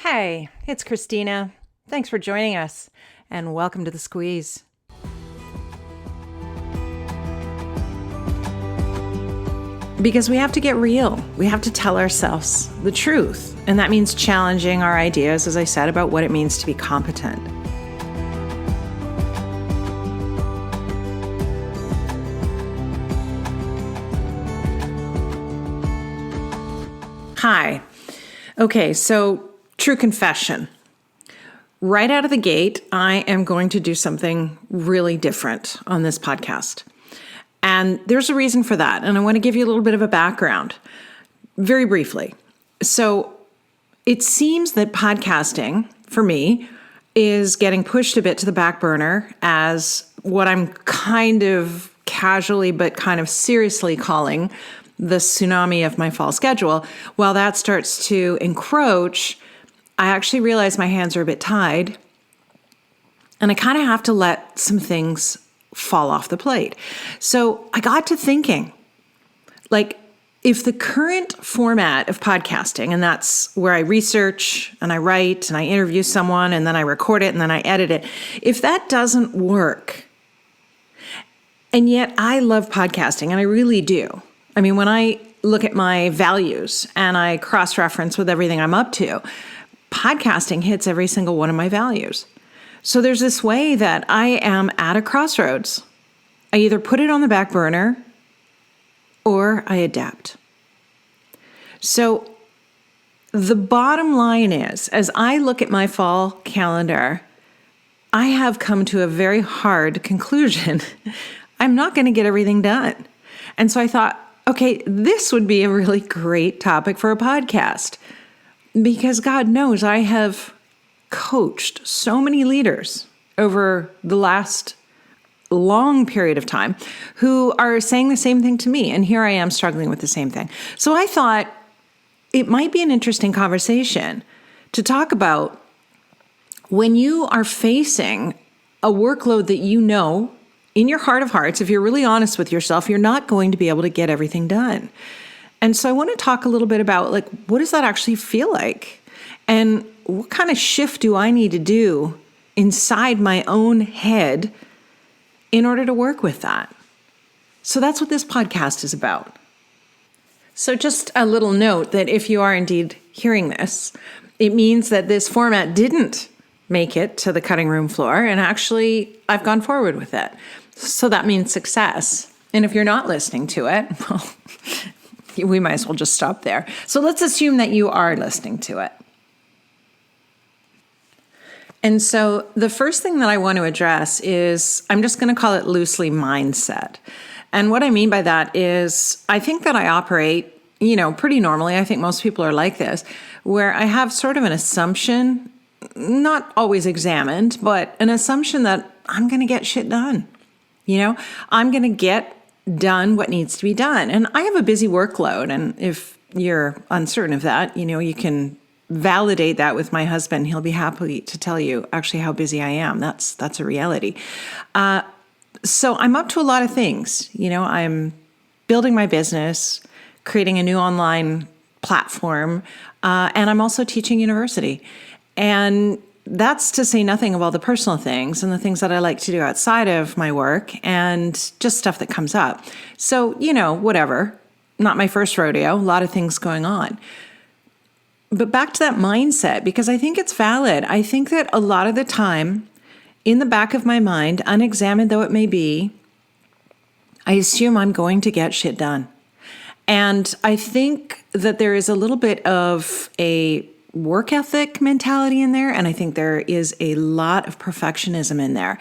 Hey, it's Christina. Thanks for joining us, and welcome to The Squeeze. Because we have to get real. We have to tell ourselves the truth, and that means challenging our ideas, as I said, about what it means to be competent. Hi. Okay, so true confession. Right out of the gate, I am going to do something really different on this podcast. And there's a reason for that. And I want to give you a little bit of a background very briefly. So it seems that podcasting, for me, is getting pushed a bit to the back burner as what I'm kind of casually but kind of seriously calling the tsunami of my fall schedule. While that starts to encroach, I actually realize my hands are a bit tied, and I kind of have to let some things fall off the plate. So I got to thinking, if the current format of podcasting, and that's where I research and I write and I interview someone and then I record it and then I edit it, if that doesn't work, and yet I love podcasting, and I really do. I mean, when I look at my values and I cross-reference with everything I'm up to, podcasting hits every single one of my values. So there's this way that I am at a crossroads. I either put it on the back burner or I adapt. So the bottom line is, as I look at my fall calendar, I have come to a very hard conclusion. I'm not going to get everything done. And so I thought, okay, this would be a really great topic for a podcast, because God knows I have coached so many leaders over the last long period of time who are saying the same thing to me. And here I am struggling with the same thing. So I thought it might be an interesting conversation to talk about when you are facing a workload that you know in your heart of hearts, if you're really honest with yourself, you're not going to be able to get everything done. And so I want to talk a little bit about what does that actually feel like? And what kind of shift do I need to do inside my own head in order to work with that? So that's what this podcast is about. So just a little note that if you are indeed hearing this, it means that this format didn't make it to the cutting room floor, and actually I've gone forward with it. So that means success. And if you're not listening to it, well, we might as well just stop there. So let's assume that you are listening to it. And so the first thing that I want to address is, I'm just going to call it loosely mindset. And what I mean by that is, I think that I operate, pretty normally. I think most people are like this, where I have sort of an assumption, not always examined, but an assumption that I'm going to get shit done. I'm going to get done what needs to be done. And I have a busy workload. And if you're uncertain of that, you can validate that with my husband. He'll be happy to tell you actually how busy I am. That's a reality. So I'm up to a lot of things. I'm building my business, creating a new online platform, and I'm also teaching university. And that's to say nothing of all the personal things and the things that I like to do outside of my work and just stuff that comes up. So, whatever. Not my first rodeo, a lot of things going on. But back to that mindset, because I think it's valid. I think that a lot of the time, in the back of my mind, unexamined though it may be, I assume I'm going to get shit done. And I think that there is a little bit of a work ethic mentality in there, and I think there is a lot of perfectionism in there.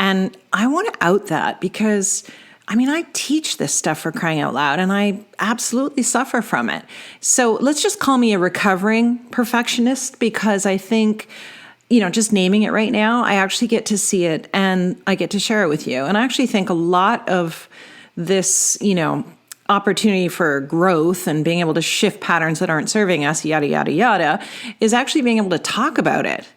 And I want to out that because, I teach this stuff, for crying out loud, and I absolutely suffer from it. So let's just call me a recovering perfectionist, because I think, just naming it right now, I actually get to see it and I get to share it with you. And I actually think a lot of this, opportunity for growth and being able to shift patterns that aren't serving us, yada, yada, yada, is actually being able to talk about it.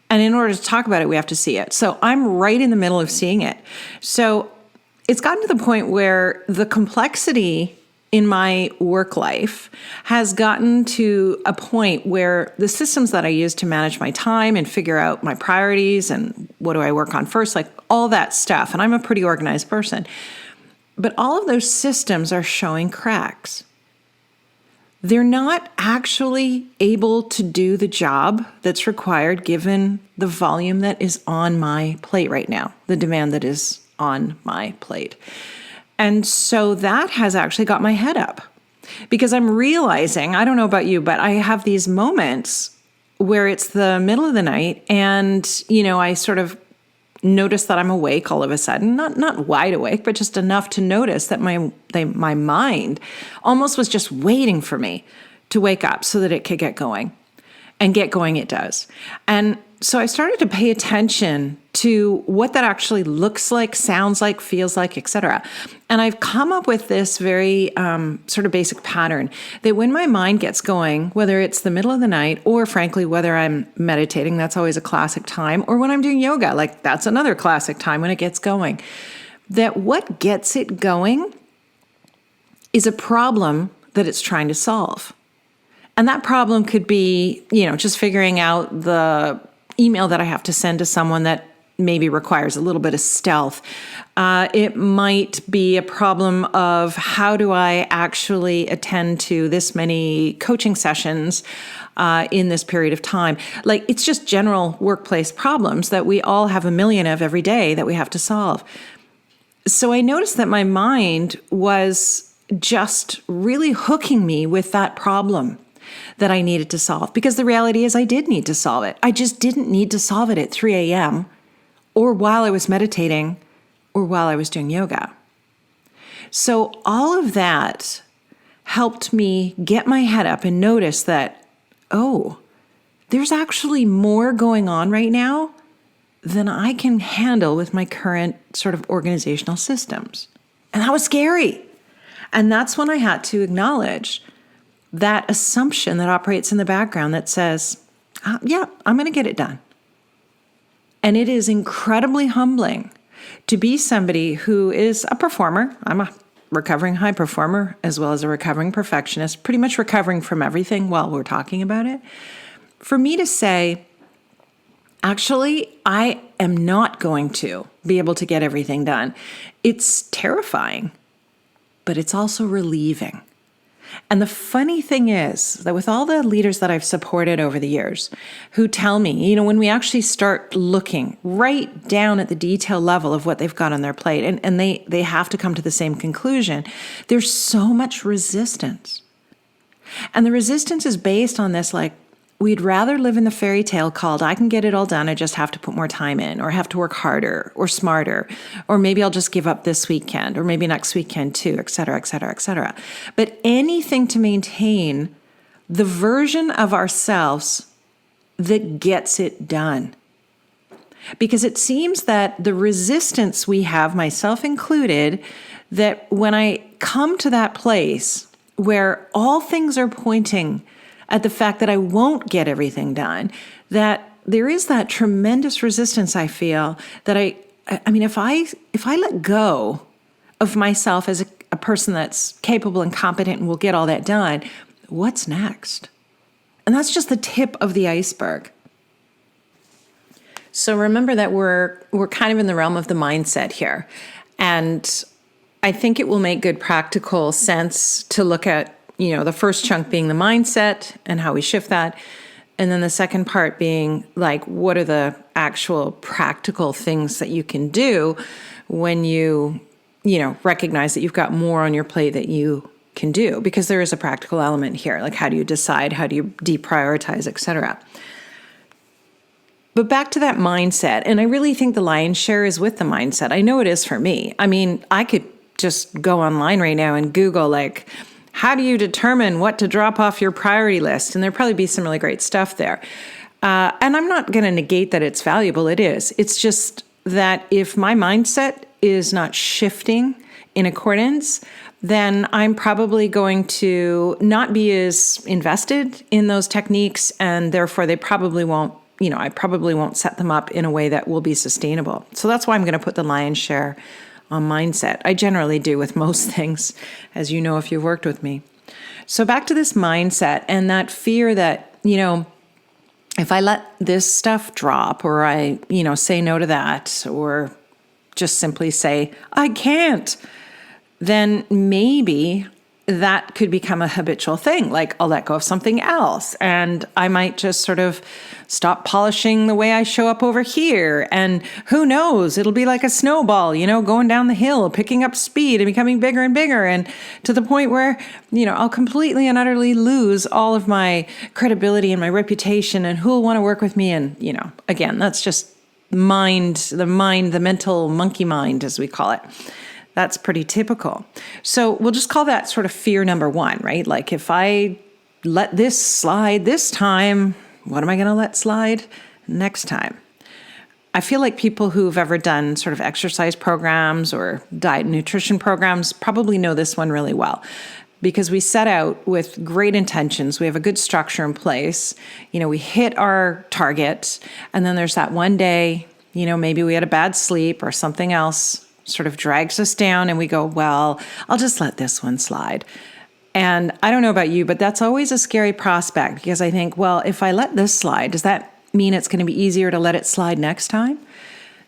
And in order to talk about it, we have to see it. So I'm right in the middle of seeing it. So it's gotten to the point where the complexity in my work life has gotten to a point where the systems that I use to manage my time and figure out my priorities and what do I work on first, like all that stuff. And I'm a pretty organized person. But all of those systems are showing cracks. They're not actually able to do the job that's required given the volume that is on my plate right now, the demand that is on my plate. And so that has actually got my head up because I'm realizing, I don't know about you, but I have these moments where it's the middle of the night and, I sort of notice that I'm awake all of a sudden, not wide awake, but just enough to notice that my mind almost was just waiting for me to wake up so that it could get going. And get going it does. And so I started to pay attention to what that actually looks like, sounds like, feels like, etc. And I've come up with this very sort of basic pattern that when my mind gets going, whether it's the middle of the night or frankly, whether I'm meditating, that's always a classic time, or when I'm doing yoga, like that's another classic time when it gets going, that what gets it going is a problem that it's trying to solve. And that problem could be, just figuring out the email that I have to send to someone that maybe requires a little bit of stealth. It might be a problem of how do I actually attend to this many coaching sessions in this period of time. Like it's just general workplace problems that we all have a million of every day that we have to solve. So I noticed that my mind was just really hooking me with that problem that I needed to solve. Because the reality is I did need to solve it. I just didn't need to solve it at 3 a.m. or while I was meditating or while I was doing yoga. So all of that helped me get my head up and notice that, there's actually more going on right now than I can handle with my current sort of organizational systems. And that was scary. And that's when I had to acknowledge that assumption that operates in the background that says, I'm going to get it done. And it is incredibly humbling to be somebody who is a performer. I'm a recovering high performer as well as a recovering perfectionist, pretty much recovering from everything while we're talking about it. For me to say, actually, I am not going to be able to get everything done. It's terrifying, but it's also relieving. And the funny thing is that with all the leaders that I've supported over the years who tell me, when we actually start looking right down at the detail level of what they've got on their plate, and they have to come to the same conclusion, there's so much resistance. And the resistance is based on this, like, we'd rather live in the fairy tale called, I can get it all done, I just have to put more time in, or have to work harder, or smarter, or maybe I'll just give up this weekend, or maybe next weekend too, et cetera, et cetera, et cetera. But anything to maintain the version of ourselves that gets it done. Because it seems that the resistance we have, myself included, that when I come to that place where all things are pointing at the fact that I won't get everything done, that there is that tremendous resistance I feel that I mean, if I let go of myself as a person that's capable and competent and will get all that done, what's next? And that's just the tip of the iceberg. So remember that we're kind of in the realm of the mindset here. And I think it will make good practical sense to look at the first chunk being the mindset and how we shift that. And then the second part being like, what are the actual practical things that you can do when you recognize that you've got more on your plate that you can do? Because there is a practical element here. Like, how do you decide? How do you deprioritize, et cetera? But back to that mindset. And I really think the lion's share is with the mindset. I know it is for me. I mean, I could just go online right now and Google, like, how do you determine what to drop off your priority list? And there'll probably be some really great stuff there. And I'm not going to negate that it's valuable. It is. It's just that if my mindset is not shifting in accordance, then I'm probably going to not be as invested in those techniques. And therefore, they probably won't, I probably won't set them up in a way that will be sustainable. So that's why I'm going to put the lion's share on mindset. I generally do with most things, as you know, if you've worked with me. So back to this mindset and that fear that, if I let this stuff drop, or I, say no to that, or just simply say, I can't, then maybe that could become a habitual thing. Like I'll let go of something else and I might just sort of stop polishing the way I show up over here. And who knows, it'll be like a snowball, going down the hill, picking up speed and becoming bigger and bigger. And to the point where, I'll completely and utterly lose all of my credibility and my reputation and who'll want to work with me. And, again, that's just the mental monkey mind, as we call it. That's pretty typical. So we'll just call that sort of fear number one, right? Like if I let this slide this time, what am I going to let slide next time? I feel like people who've ever done sort of exercise programs or diet and nutrition programs probably know this one really well, because we set out with great intentions. We have a good structure in place. We hit our target, and then there's that one day, maybe we had a bad sleep or something else sort of drags us down and we go, well, I'll just let this one slide. And I don't know about you, but that's always a scary prospect, because I think, well, if I let this slide, does that mean it's going to be easier to let it slide next time?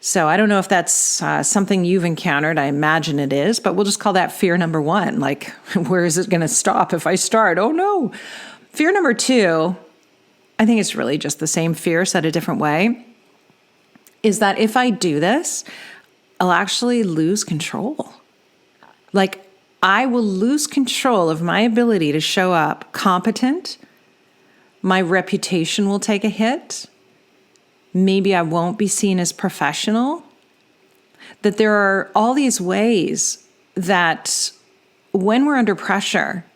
So I don't know if that's something you've encountered. I imagine it is, but we'll just call that fear number one. Like, where is it going to stop if I start? Oh no. Fear number two, I think it's really just the same fear said a different way, is that if I do this, I'll actually lose control. Like, I will lose control of my ability to show up competent. My reputation will take a hit. Maybe I won't be seen as professional. That there are all these ways that when we're under pressure,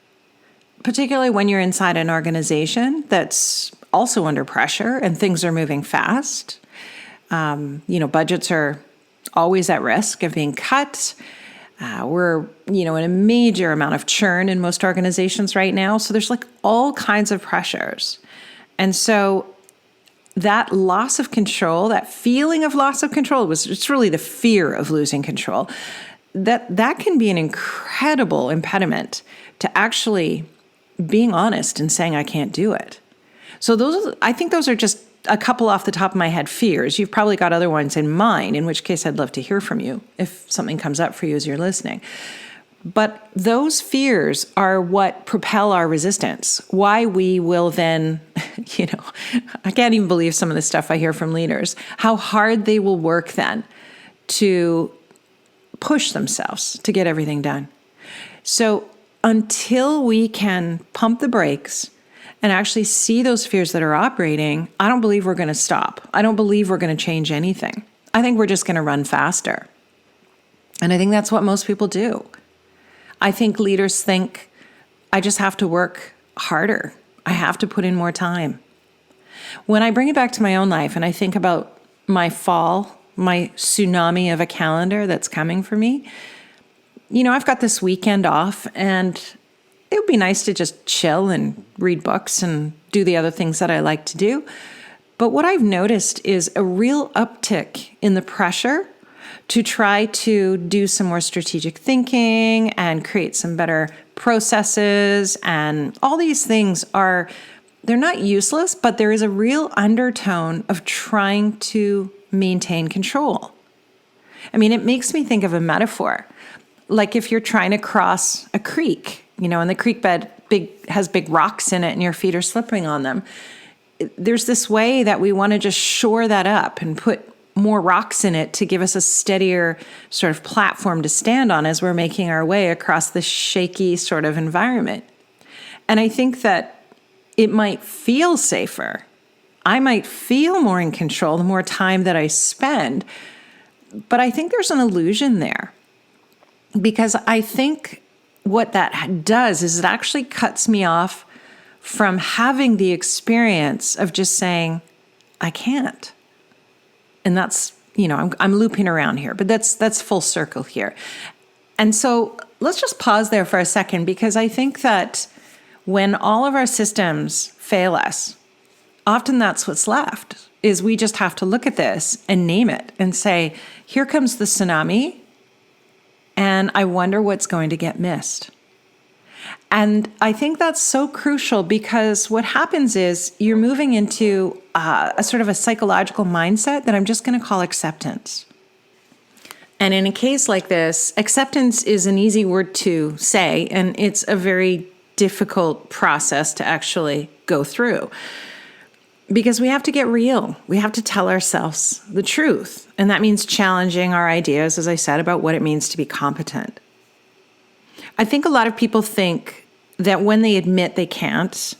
particularly when you're inside an organization that's also under pressure and things are moving fast, budgets are always at risk of being cut. We're, in a major amount of churn in most organizations right now. So there's like all kinds of pressures. And so that loss of control, that feeling of loss of control, it's really the fear of losing control. That can be an incredible impediment to actually being honest and saying, I can't do it. So I think those are just a couple off the top of my head fears. You've probably got other ones in mind, in which case I'd love to hear from you if something comes up for you as you're listening. But those fears are what propel our resistance, why we will then, I can't even believe some of the stuff I hear from leaders, how hard they will work then to push themselves to get everything done. So until we can pump the brakes and actually see those fears that are operating, I don't believe we're going to stop. I don't believe we're going to change anything. I think we're just going to run faster. And I think that's what most people do. I think leaders think, I just have to work harder. I have to put in more time. When I bring it back to my own life and I think about my fall, my tsunami of a calendar that's coming for me, I've got this weekend off, and it would be nice to just chill and read books and do the other things that I like to do. But what I've noticed is a real uptick in the pressure to try to do some more strategic thinking and create some better processes. And all these things they're not useless, but there is a real undertone of trying to maintain control. I mean, it makes me think of a metaphor. Like if you're trying to cross a creek, and the creek bed has big rocks in it and your feet are slipping on them. There's this way that we want to just shore that up and put more rocks in it to give us a steadier sort of platform to stand on as we're making our way across this shaky sort of environment. And I think that it might feel safer. I might feel more in control the more time that I spend. But I think there's an illusion there, because I think what that does is it actually cuts me off from having the experience of just saying, I can't. And that's, I'm looping around here, but that's full circle here. And so let's just pause there for a second, because I think that when all of our systems fail us, often that's what's left, is we just have to look at this and name it and say, here comes the tsunami. and I wonder what's going to get missed. And I think that's so crucial because what happens is you're moving into a sort of a psychological mindset that I'm just going to call acceptance. And in a case like this, acceptance is an easy word to say, and it's a very difficult process to actually go through. Because we have to get real. We have to tell ourselves the truth. And that means challenging our ideas, as I said, about what it means to be competent. I think a lot of people think that when they admit they can't,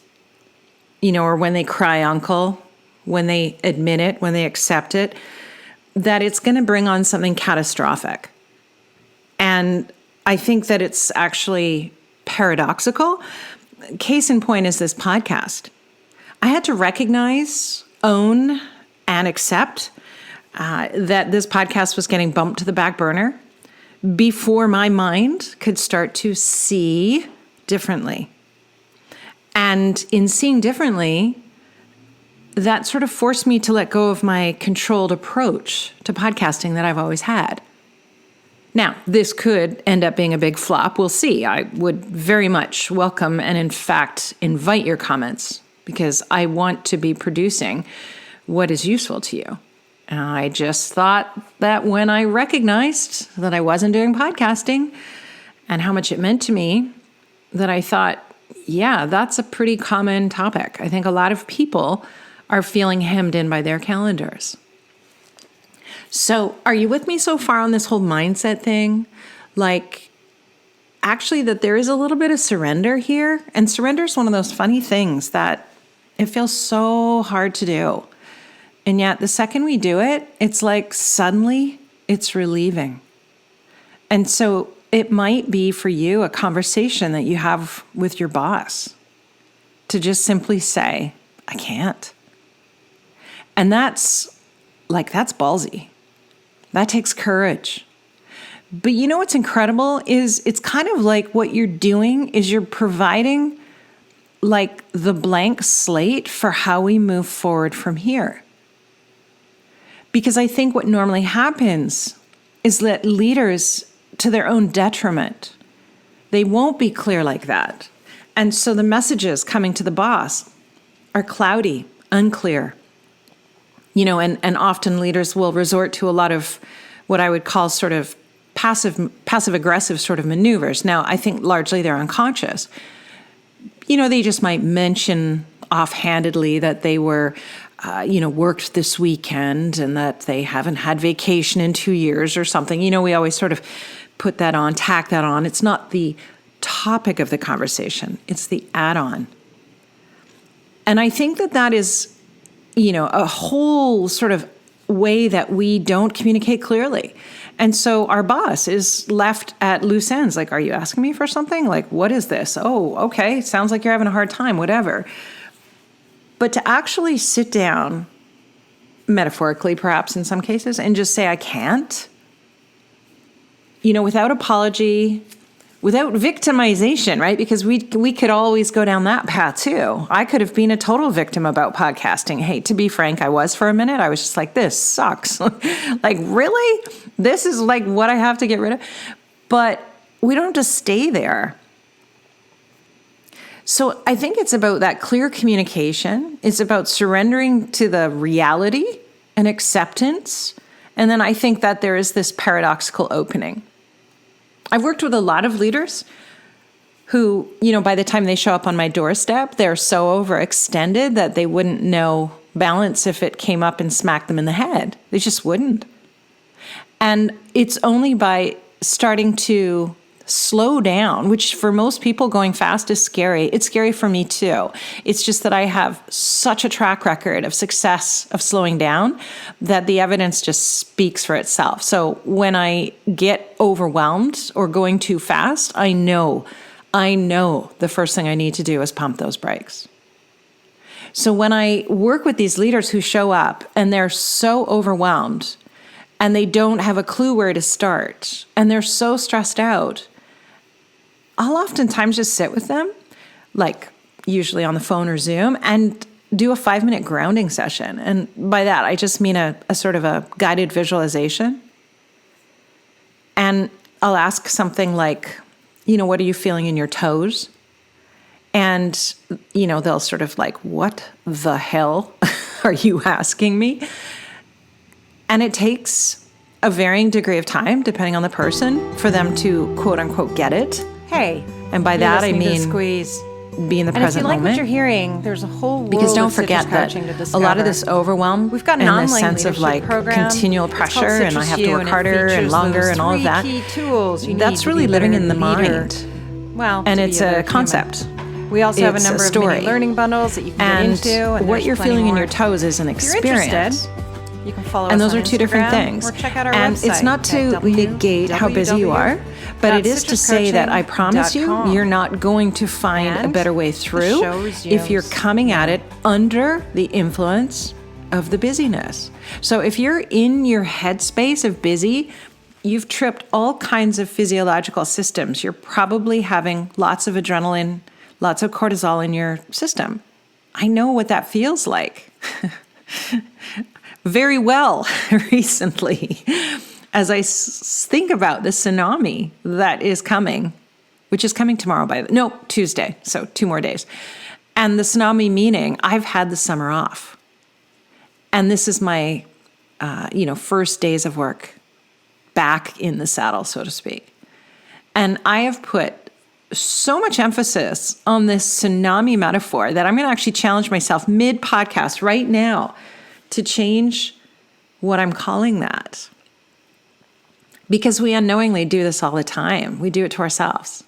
or when they cry uncle, when they admit it, when they accept it, that it's going to bring on something catastrophic. And I think that it's actually paradoxical. Case in point is this podcast. I had to recognize, own, and accept that this podcast was getting bumped to the back burner before my mind could start to see differently. And in seeing differently, that sort of forced me to let go of my controlled approach to podcasting that I've always had. Now, this could end up being a big flop. We'll see. I would very much welcome and, in fact, invite your comments because I want to be producing what is useful to you. And I just thought that when I recognized that I wasn't doing podcasting and how much it meant to me, that I thought, yeah, that's a pretty common topic. I think a lot of people are feeling hemmed in by their calendars. So are you with me so far on this whole mindset thing? Like, actually, that there is a little bit of surrender here. And surrender is one of those funny things that it feels so hard to do. And yet the second we do it, it's like suddenly it's relieving. And so it might be for you a conversation that you have with your boss to just simply say, I can't. And that's ballsy. That takes courage. But you know what's incredible is it's kind of like what you're doing is you're providing like the blank slate for how we move forward from here. Because I think what normally happens is that leaders, to their own detriment, they won't be clear like that. And so the messages coming to the boss are cloudy, unclear. And often leaders will resort to a lot of what I would call sort of passive-aggressive sort of maneuvers. Now, I think largely they're unconscious. They just might mention offhandedly that they were, worked this weekend and that they haven't had vacation in 2 years or something. We always sort of put that on, tack that on. It's not the topic of the conversation. It's the add-on. And I think that is a whole sort of way that we don't communicate clearly. And so our boss is left at loose ends. Like, are you asking me for something? Like, what is this? Oh, okay. Sounds like you're having a hard time, whatever. But to actually sit down, metaphorically perhaps in some cases, and just say, I can't, without apology, without victimization, right? Because we could always go down that path too. I could have been a total victim about podcasting. Hey, to be frank, I was for a minute. I was just like, this sucks. Like, really? This is like what I have to get rid of? But we don't have to stay there. So I think it's about that clear communication. It's about surrendering to the reality and acceptance. And then I think that there is this paradoxical opening. I've worked with a lot of leaders who, by the time they show up on my doorstep, they're so overextended that they wouldn't know balance if it came up and smacked them in the head. They just wouldn't. And it's only by starting to slow down, which for most people going fast is scary. It's scary for me too. It's just that I have such a track record of success of slowing down that the evidence just speaks for itself. So when I get overwhelmed or going too fast, I know the first thing I need to do is pump those brakes. So when I work with these leaders who show up and they're so overwhelmed and they don't have a clue where to start and they're so stressed out, I'll oftentimes just sit with them, like usually on the phone or Zoom, and do a 5-minute grounding session. And by that, I just mean a sort of a guided visualization. And I'll ask something like, what are you feeling in your toes? And, they'll sort of like, what the hell are you asking me? And it takes a varying degree of time, depending on the person, for them to quote unquote get it. Hey. And by that, I mean, squeeze. Be in the present moment. And if you like what you're hearing, there's a whole world because don't of forget that to a lot of this overwhelm We've got an and online this sense of like program. continual pressure and I have to work harder and longer and all of that. Key tools that's really living in the mind. Well, and it's a concept. Human. We also have a number of mini learning bundles that you can get into. And what you're feeling in your toes is an experience. You can follow and us those on are two different things. Or check out our and website. It's not to negate how busy you are, but it is to say that I promise you, you're not going to find a better way through if you're coming at it under the influence of the busyness. So if you're in your headspace of busy, you've tripped all kinds of physiological systems. You're probably having lots of adrenaline, lots of cortisol in your system. I know what that feels like. Very well recently, as I think about the tsunami that is coming, which is coming tomorrow Tuesday, so 2 more days. And the tsunami meaning I've had the summer off. And this is my, first days of work back in the saddle, so to speak. And I have put so much emphasis on this tsunami metaphor that I'm going to actually challenge myself mid-podcast right now to change what I'm calling that. Because we unknowingly do this all the time. We do it to ourselves.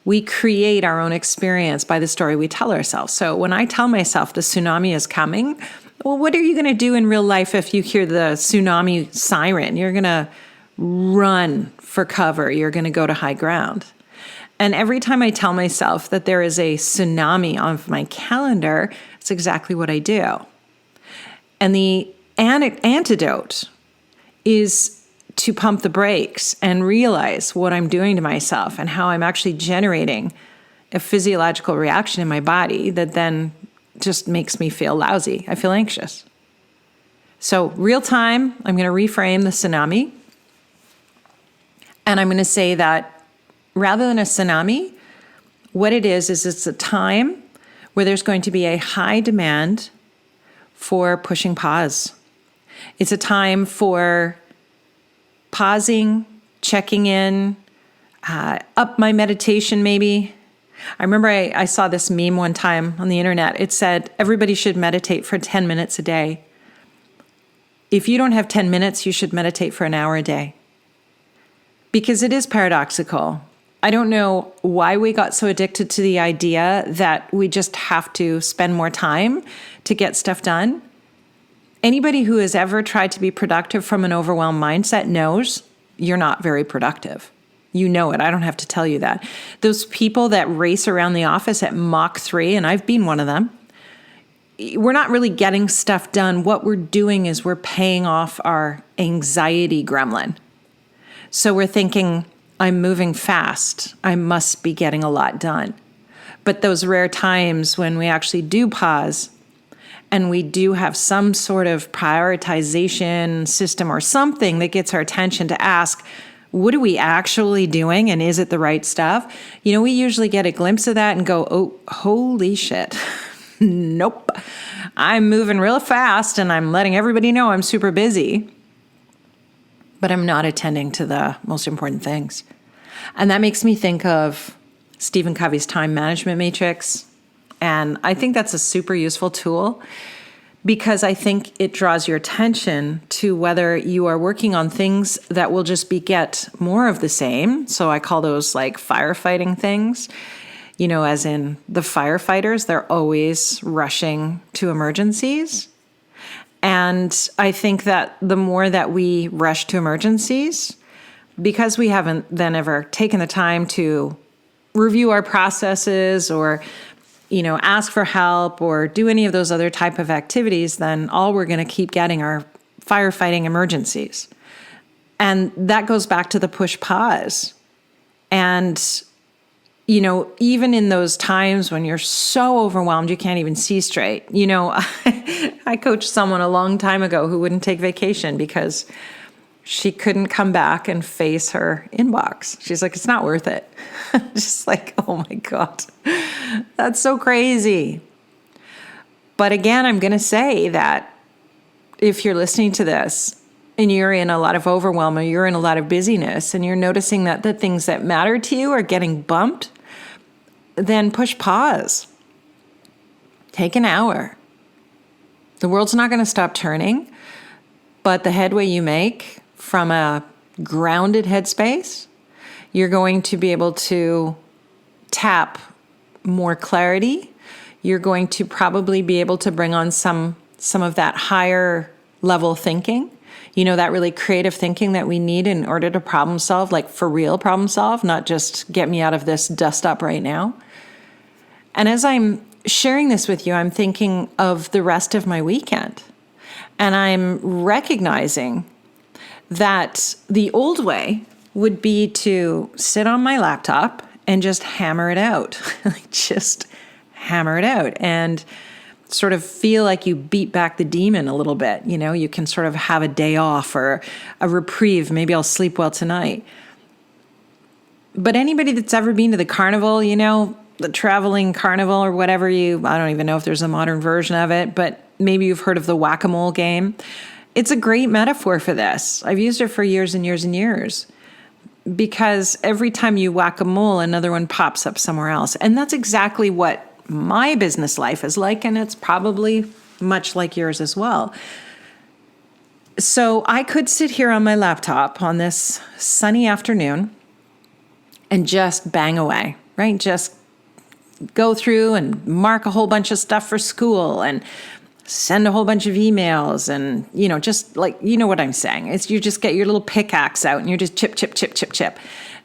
We create our own experience by the story we tell ourselves. So when I tell myself the tsunami is coming, well, what are you going to do in real life if you hear the tsunami siren? You're going to run for cover. You're going to go to high ground. And every time I tell myself that there is a tsunami on my calendar, it's exactly what I do. And the antidote is to pump the brakes and realize what I'm doing to myself and how I'm actually generating a physiological reaction in my body that then just makes me feel lousy. I feel anxious. So real time, I'm going to reframe the tsunami. And I'm going to say that rather than a tsunami, what it is it's a time where there's going to be a high demand for pushing pause. It's a time for pausing, checking in, up my meditation maybe. I remember I saw this meme one time on the internet. It said, everybody should meditate for 10 minutes a day. If you don't have 10 minutes, you should meditate for an hour a day. Because it is paradoxical. I don't know why we got so addicted to the idea that we just have to spend more time to get stuff done. Anybody who has ever tried to be productive from an overwhelmed mindset knows you're not very productive. You know it. I don't have to tell you that. Those people that race around the office at Mach 3, and I've been one of them, we're not really getting stuff done. What we're doing is we're paying off our anxiety gremlin. So we're thinking, I'm moving fast. I must be getting a lot done. But those rare times when we actually do pause and we do have some sort of prioritization system or something that gets our attention to ask, what are we actually doing and is it the right stuff? We usually get a glimpse of that and go, oh, holy shit. Nope. I'm moving real fast and I'm letting everybody know I'm super busy. But I'm not attending to the most important things. And that makes me think of Stephen Covey's time management matrix. And I think that's a super useful tool because I think it draws your attention to whether you are working on things that will just beget more of the same. So I call those like firefighting things, as in the firefighters, they're always rushing to emergencies. And I think that the more that we rush to emergencies, because we haven't then ever taken the time to review our processes or, ask for help or do any of those other type of activities, then all we're going to keep getting are firefighting emergencies. And that goes back to the push pause. And, even in those times when you're so overwhelmed, you can't even see straight. I coached someone a long time ago who wouldn't take vacation because she couldn't come back and face her inbox. She's like, it's not worth it. Just like, oh my God, that's so crazy. But again, I'm going to say that if you're listening to this and you're in a lot of overwhelm or you're in a lot of busyness and you're noticing that the things that matter to you are getting bumped, then push pause. Take an hour. The world's not going to stop turning, but the headway you make from a grounded headspace, you're going to be able to tap more clarity. You're going to probably be able to bring on some of that higher level thinking, that really creative thinking that we need in order to problem solve, like for real problem solve, not just get me out of this dust up right now. And as I'm sharing this with you, I'm thinking of the rest of my weekend. And I'm recognizing that the old way would be to sit on my laptop and just hammer it out. Just hammer it out and sort of feel like you beat back the demon a little bit. You can sort of have a day off or a reprieve. Maybe I'll sleep well tonight. But anybody that's ever been to the carnival, the traveling carnival or whatever I don't even know if there's a modern version of it, but maybe you've heard of the whack-a-mole game. It's a great metaphor for this. I've used it for years and years and years because every time you whack-a-mole, another one pops up somewhere else. And that's exactly what my business life is like, and it's probably much like yours as well. So I could sit here on my laptop on this sunny afternoon and just bang away, right? Just go through and mark a whole bunch of stuff for school and send a whole bunch of emails and, just like, what I'm saying. It's you just get your little pickaxe out and you're just chip, chip, chip, chip, chip.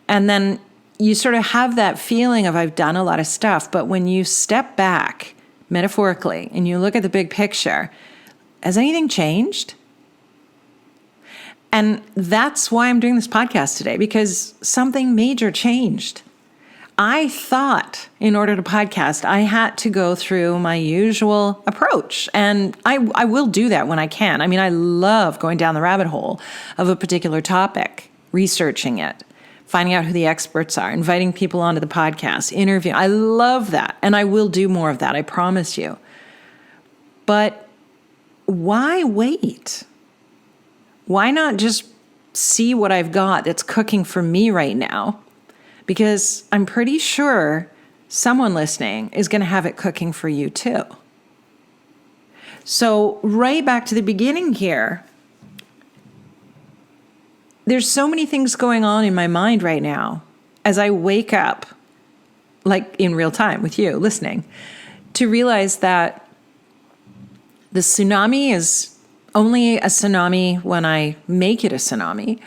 And then you sort of have that feeling of I've done a lot of stuff. But when you step back metaphorically and you look at the big picture, has anything changed? And that's why I'm doing this podcast today, because something major changed. I thought in order to podcast, I had to go through my usual approach. And I will do that when I can. I mean, I love going down the rabbit hole of a particular topic, researching it, finding out who the experts are, inviting people onto the podcast, interviewing. I love that. And I will do more of that, I promise you. But why wait? Why not just see what I've got that's cooking for me right now? Because I'm pretty sure someone listening is going to have it cooking for you too. So right back to the beginning here, there's so many things going on in my mind right now as I wake up, like in real time with you listening, to realize that the tsunami is only a tsunami when I make it a tsunami.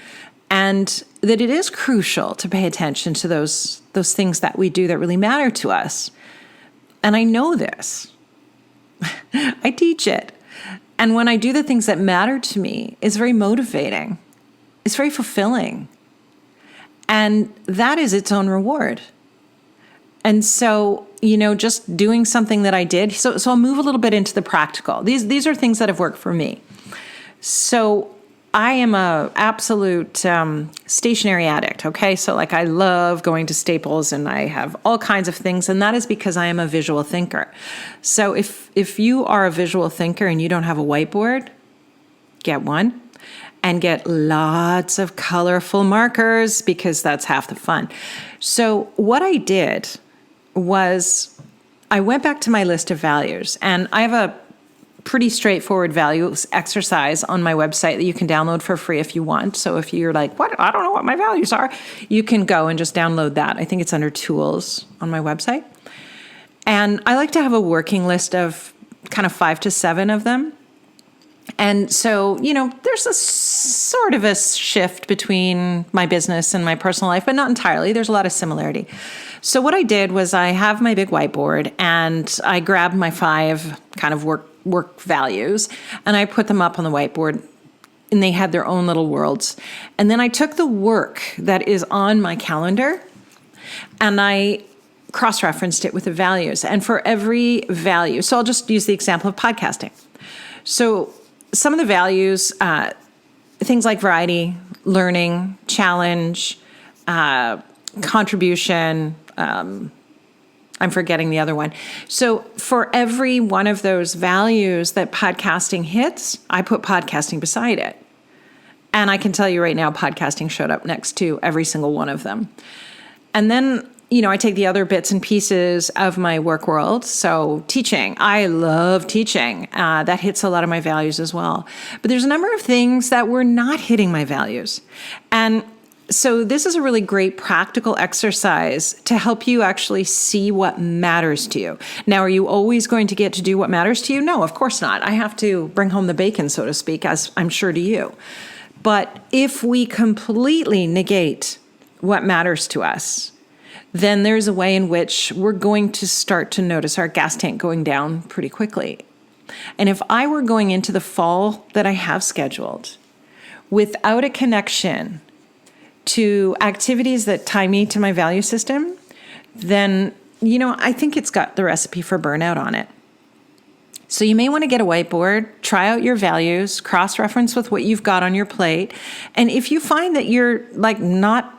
And that it is crucial to pay attention to those things that we do that really matter to us. And I know this. I teach it. And when I do the things that matter to me, it's very motivating. It's very fulfilling. And that is its own reward. And so, just doing something that I did. So I'll move a little bit into the practical. These are things that have worked for me. So I am a absolute stationery addict, okay? So I love going to Staples and I have all kinds of things, and that is because I am a visual thinker. So if you are a visual thinker and you don't have a whiteboard, get one and get lots of colorful markers because that's half the fun. So what I did was I went back to my list of values, and I have a pretty straightforward values exercise on my website that you can download for free if you want. So if you're like, what? I don't know what my values are, you can go and just download that. I think it's under tools on my website. And I like to have a working list of kind of 5 to 7 of them. And so, there's a sort of a shift between my business and my personal life, but not entirely. There's a lot of similarity. So what I did was I have my big whiteboard and I grabbed my 5 kind of work values and I put them up on the whiteboard, and they had their own little worlds. And then I took the work that is on my calendar and I cross-referenced it with the values. And for every value, so I'll just use the example of podcasting. So some of the values, things like variety, learning, challenge, contribution. I'm forgetting the other one. So for every one of those values that podcasting hits, I put podcasting beside it. And I can tell you right now, podcasting showed up next to every single one of them. And then, I take the other bits and pieces of my work world. So teaching, I love teaching. That hits a lot of my values as well. But there's a number of things that were not hitting my values. And so this is a really great practical exercise to help you actually see what matters to you. Now, are you always going to get to do what matters to you? No, of course not. I have to bring home the bacon, so to speak, as I'm sure to you. But if we completely negate what matters to us, then there's a way in which we're going to start to notice our gas tank going down pretty quickly. And if I were going into the fall that I have scheduled without a connection to activities that tie me to my value system, then, I think it's got the recipe for burnout on it. So you may want to get a whiteboard, try out your values, cross-reference with what you've got on your plate. And if you find that you're not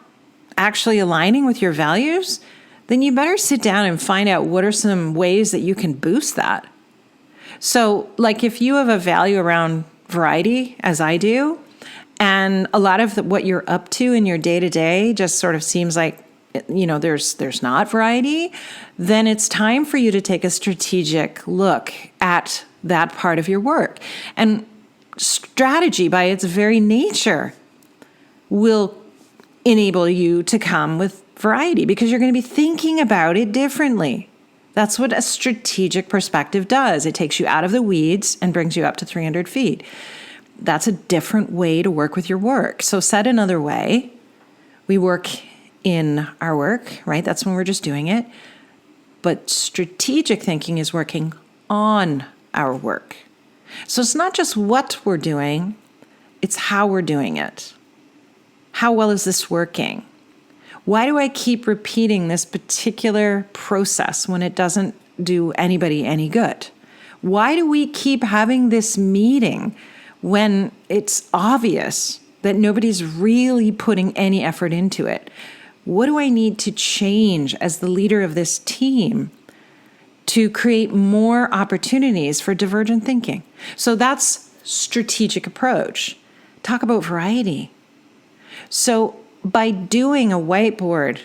actually aligning with your values, then you better sit down and find out what are some ways that you can boost that. So if you have a value around variety, as I do, and a lot of what you're up to in your day-to-day just sort of seems like, there's not variety, then it's time for you to take a strategic look at that part of your work. And strategy, by its very nature, will enable you to come with variety because you're going to be thinking about it differently. That's what a strategic perspective does. It takes you out of the weeds and brings you up to 300 feet. That's a different way to work with your work. So said another way, we work in our work, right? That's when we're just doing it. But strategic thinking is working on our work. So it's not just what we're doing, it's how we're doing it. How well is this working? Why do I keep repeating this particular process when it doesn't do anybody any good? Why do we keep having this meeting when it's obvious that nobody's really putting any effort into it? What do I need to change as the leader of this team to create more opportunities for divergent thinking? So that's strategic approach. Talk about variety. So by doing a whiteboard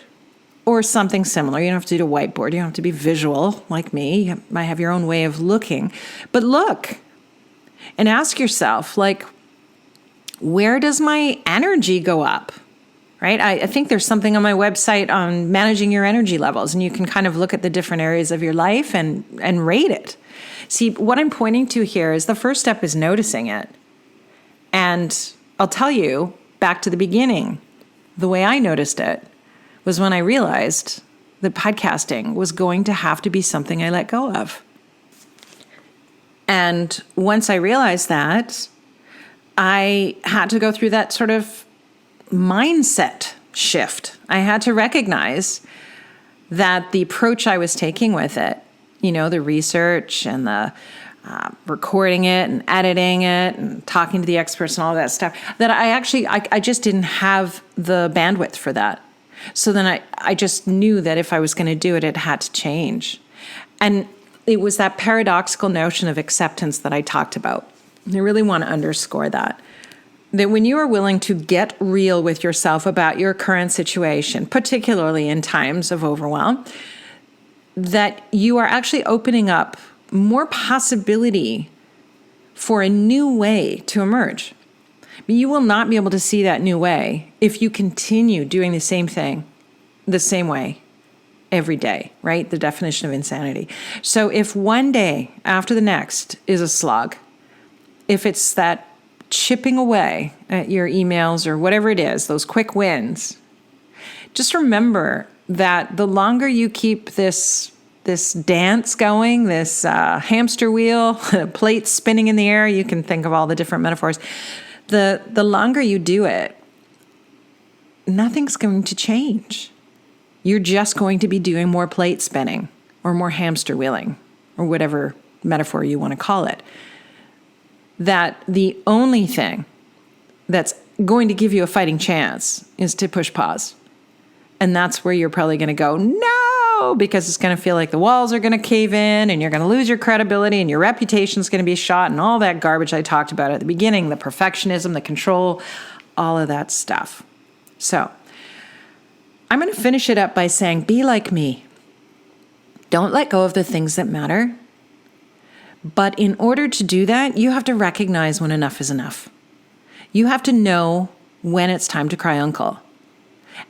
or something similar, you don't have to do a whiteboard, you don't have to be visual like me, you might have your own way of looking, but look and ask yourself, where does my energy go up? Right? I think there's something on my website on managing your energy levels, and you can kind of look at the different areas of your life and rate it. See, what I'm pointing to here is the first step is noticing it. And I'll tell you, back to the beginning, the way I noticed it was when I realized that podcasting was going to have to be something I let go of. And once I realized that, I had to go through that sort of mindset shift. I had to recognize that the approach I was taking with it, the research and the recording it and editing it and talking to the experts and all that stuff, that I just didn't have the bandwidth for that. So then I just knew that if I was going to do it, it had to change. And it was that paradoxical notion of acceptance that I talked about. I really want to underscore that when you are willing to get real with yourself about your current situation, particularly in times of overwhelm, that you are actually opening up more possibility for a new way to emerge. But you will not be able to see that new way if you continue doing the same thing the same way every day, right? The definition of insanity. So if one day after the next is a slog, if it's that chipping away at your emails or whatever it is, those quick wins, just remember that the longer you keep this dance going, this hamster wheel, plate spinning in the air, you can think of all the different metaphors, the longer you do it, nothing's going to change. You're just going to be doing more plate spinning or more hamster wheeling or whatever metaphor you want to call it. That the only thing that's going to give you a fighting chance is to push pause. And that's where you're probably going to go, no, because it's going to feel like the walls are going to cave in and you're going to lose your credibility and your reputation is going to be shot and all that garbage I talked about at the beginning, the perfectionism, the control, all of that stuff. So I'm going to finish it up by saying, be like me. Don't let go of the things that matter. But in order to do that, you have to recognize when enough is enough. You have to know when it's time to cry uncle.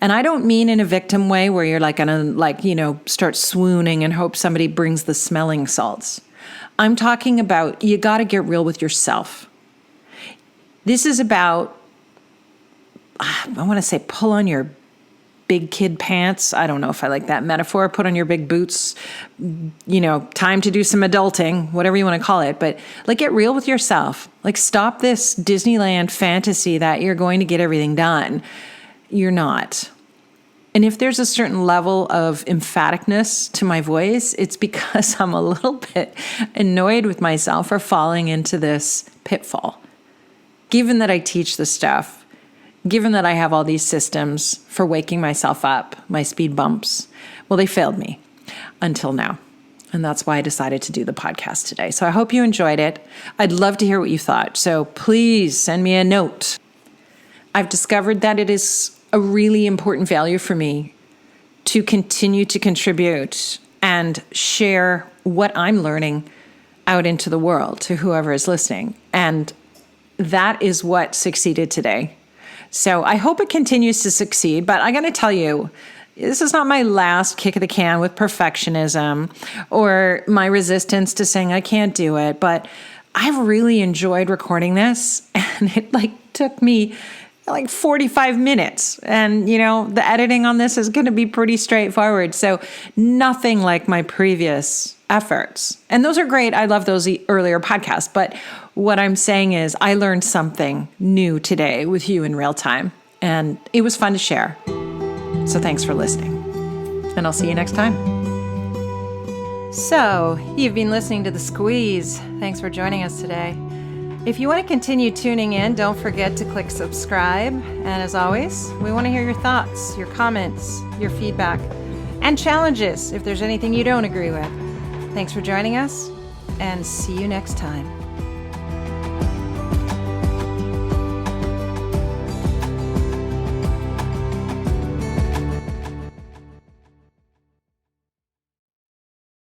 And I don't mean in a victim way where you're like going to start swooning and hope somebody brings the smelling salts. I'm talking about you got to get real with yourself. This is about, I want to say, pull on your big kid pants. I don't know if I like that metaphor. Put on your big boots, time to do some adulting, whatever you want to call it. But like, get real with yourself. Like, stop this Disneyland fantasy that you're going to get everything done. You're not. And if there's a certain level of emphaticness to my voice, it's because I'm a little bit annoyed with myself for falling into this pitfall. Given that I teach this stuff, given that I have all these systems for waking myself up, my speed bumps, well, they failed me until now. And that's why I decided to do the podcast today. So I hope you enjoyed it. I'd love to hear what you thought. So please send me a note. I've discovered that it is a really important value for me to continue to contribute and share what I'm learning out into the world to whoever is listening. And that is what succeeded today. So I hope it continues to succeed, but I got to tell you, this is not my last kick of the can with perfectionism or my resistance to saying I can't do it, but I've really enjoyed recording this, and it took me 45 minutes. And, the editing on this is going to be pretty straightforward. So nothing like my previous efforts. And those are great. I love those earlier podcasts. But what I'm saying is I learned something new today with you in real time. And it was fun to share. So thanks for listening. And I'll see you next time. So you've been listening to The Squeeze. Thanks for joining us today. If you want to continue tuning in, don't forget to click subscribe. And as always, we want to hear your thoughts, your comments, your feedback, and challenges if there's anything you don't agree with. Thanks for joining us, and see you next time.